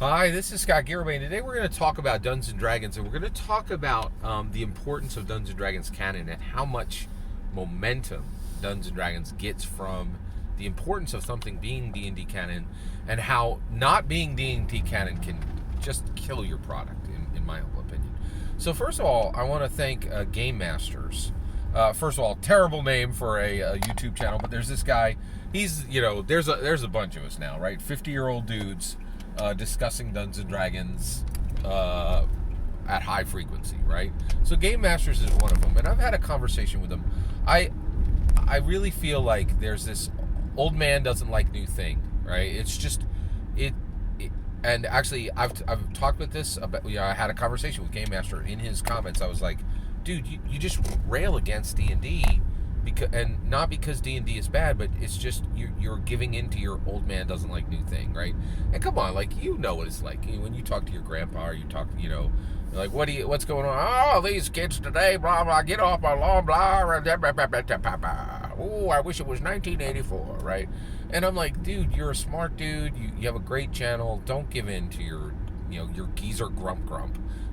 Hi, this is Scott Garibay, and today we're going to talk about Dungeons & Dragons, and we're going to talk about the importance of Dungeons & Dragons canon and how much momentum Dungeons & Dragons gets from the importance of something being D&D canon, and how not being D&D canon can just kill your product, in my humble opinion. So first of all, I want to thank Gamemasters. First of all, terrible name for a YouTube channel, but there's this guy. He's, there's a bunch of us now, right? 50-year-old dudes discussing Dungeons & Dragons at high frequency, right? So Gamemasters is one of them, and I've had a conversation with him. I really feel like there's this old man doesn't like new thing, right? It's just and actually I've talked with this about. I had a conversation with Gamemaster. In his comments, I was like, dude, you just rail against D&D. And not because D&D is bad, but it's just you're giving in to your old man doesn't like new thing, right? And come on, like, you know what it's like when you talk to your grandpa, or you talk, like, what's going on? Oh, these kids today, blah blah, get off my lawn, blah blah. Oh, I wish it was 1984, right? And I'm like, dude, you're a smart dude. You have a great channel. Don't give in to your geezer grump.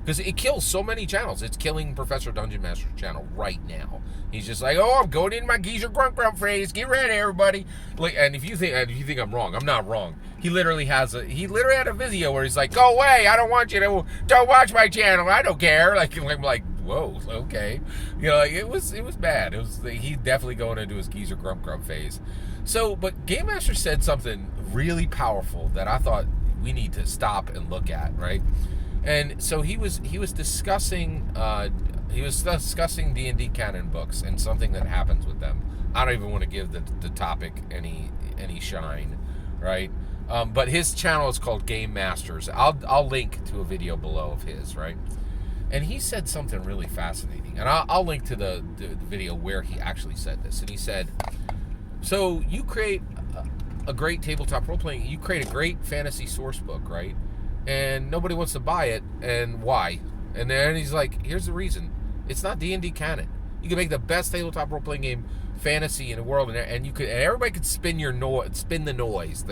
Because it kills so many channels. It's killing Professor Dungeon Master's channel right now. He's just like, oh, I'm going in my geezer grump phase. Get ready, everybody. Like, and if you think I'm wrong, I'm not wrong. He literally had a video where he's like, go away. I don't want you to. Don't watch my channel. I don't care. Like, I'm like, whoa, okay. Like, it was bad. He's definitely going into his geezer grump phase. So, but Gamemaster said something really powerful that I thought we need to stop and look at, right? And so he was discussing D&D canon books and something that happens with them. I don't even want to give the topic any shine, right? But his channel is called Gamemasters. I'll link to a video below of his, right? And he said something really fascinating, and I'll link to the video where he actually said this. And he said, so you create a great tabletop role playing, you create a great fantasy source book, right? And nobody wants to buy it, and why? And then he's like, here's the reason. It's not D&D canon. You can make the best tabletop role-playing game fantasy in the world, and everybody could spin the noise,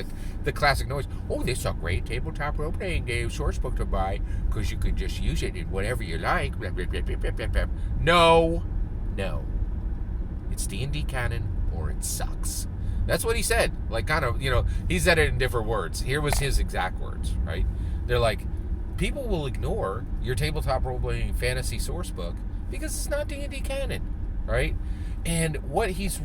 the classic noise. Oh, this is a great tabletop role-playing game source book to buy, because you could just use it in whatever you like. No. It's D&D canon, or it sucks. That's what he said. Like, kind of, he said it in different words. Here was his exact words, right? They're like, people will ignore your tabletop role-playing fantasy source book because it's not D&D canon, right? And what he's,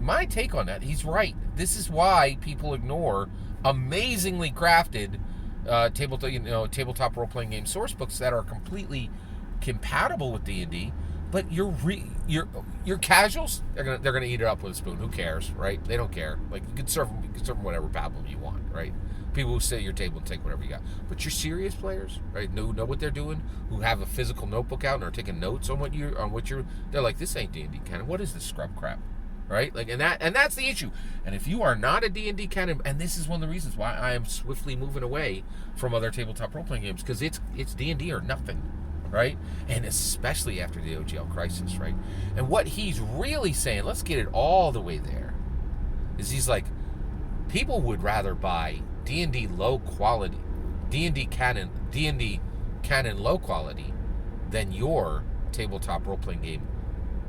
my take on that, he's right. This is why people ignore amazingly crafted tabletop role-playing game source books that are completely compatible with D&D. But your casuals, they're gonna eat it up with a spoon. Who cares, right? They don't care. Like, you can serve them whatever pablum you want, right? People who sit at your table and take whatever you got. But your serious players, right, know what they're doing, who have a physical notebook out and are taking notes on what you're. They're like, this ain't D&D canon. What is this scrub crap, right? Like, and that's the issue. And if you are not a D&D canon, and this is one of the reasons why I am swiftly moving away from other tabletop role playing games, because it's D&D or nothing. Right? And especially after the OGL crisis, right? And what he's really saying, let's get it all the way there, is he's like, people would rather buy D&D low quality, D&D canon low quality than your tabletop role-playing game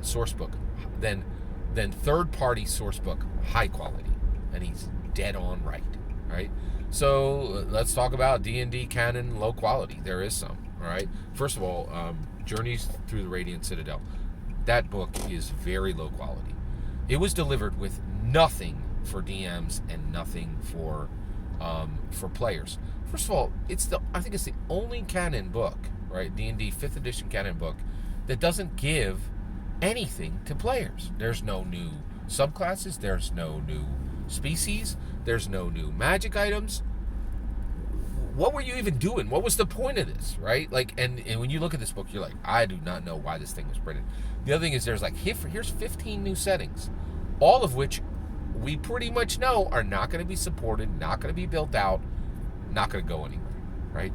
source book, than third-party source book high quality. And he's dead on right? So let's talk about D&D canon low quality. There is some. All right. First of all, Journeys Through the Radiant Citadel. That book is very low quality. It was delivered with nothing for DMs and nothing for players. First of all, I think it's the only canon book, right? D&D 5th edition canon book that doesn't give anything to players. There's no new subclasses. There's no new species. There's no new magic items. What were you even doing? What was the point of this, right? Like, and when you look at this book, you're like, I do not know why this thing was printed. The other thing is, there's like, here's 15 new settings, all of which we pretty much know are not going to be supported, not going to be built out, not going to go anywhere, right?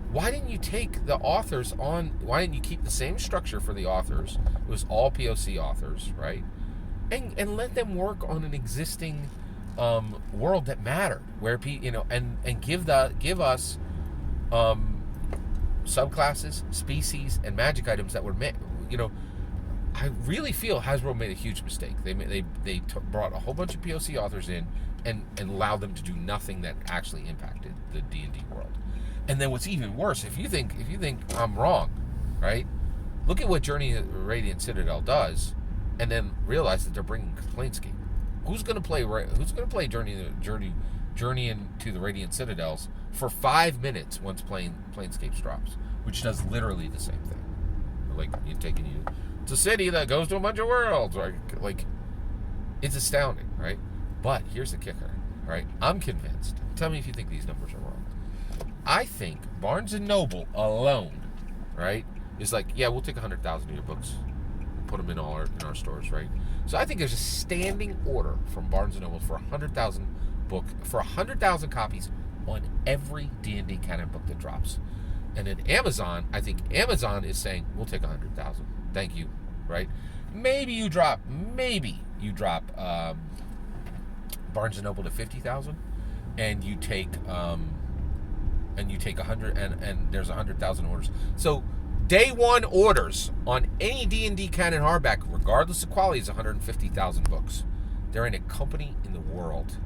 Why didn't you take the authors on? Why didn't you keep the same structure for the authors? It was all POC authors, right? And let them work on an existing world that mattered, where and give us subclasses, species, and magic items that were I really feel Hasbro made a huge mistake. They brought a whole bunch of POC authors in and allowed them to do nothing that actually impacted the D&D world. And then what's even worse, if you think I'm wrong, right? Look at what Journey to the Radiant Citadel does, and then realize that they're bringing Planescape. Who's going to play Journey into the Radiant Citadels for 5 minutes once Planescape drops, which does literally the same thing. Like it's a city that goes to a bunch of worlds, right? Like, it's astounding, right? But here's the kicker, right? I'm convinced. Tell me if you think these numbers are wrong. I think Barnes & Noble alone, right, is like, yeah, we'll take 100,000 of your books, put them in our stores, right? So I think there's a standing order from Barnes & Noble for 100,000 copies on every D&D canon book that drops. And then Amazon, I think Amazon is saying, we'll take 100,000. Thank you, right? Maybe you drop Barnes & Noble to 50,000, and you take 100, and there's 100,000 orders. So day one orders on any D&D canon hardback, regardless of quality, is 150,000 books. There ain't a company in the world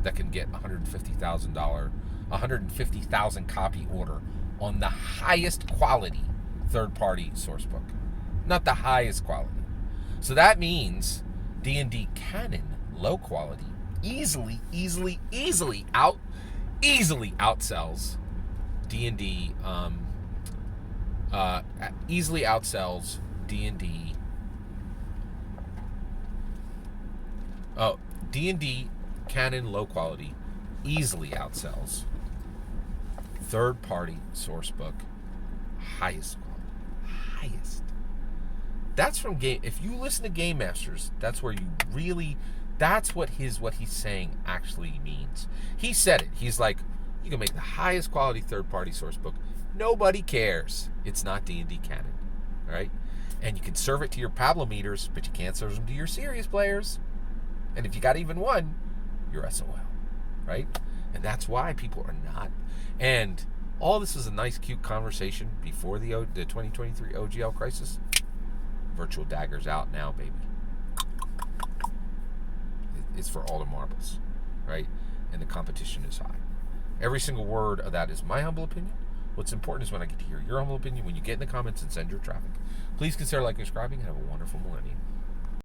that can get $150,000 copy order on the highest quality third-party source book. Not the highest quality. So that means D&D canon, low quality, easily outsells D&D, easily outsells D&D. Oh, D&D canon, low quality, easily outsells third-party source book, highest quality, highest. That's from game. If you listen to Gamemasters, that's where you really. That's what he's saying actually means. He said it. He's like, you can make the highest quality third-party source book. Nobody cares. It's not D&D canon, right? And you can serve it to your Pablo meters, but you can't serve them to your serious players. And if you got even one, you're SOL, right? And that's why people are not. And all this is a nice, cute conversation before the 2023 OGL crisis. Virtual daggers out now, baby. It's for all the marbles, right? And the competition is high. Every single word of that is my humble opinion. What's important is when I get to hear your humble opinion, when you get in the comments and send your traffic. Please consider liking and subscribing, and have a wonderful millennium.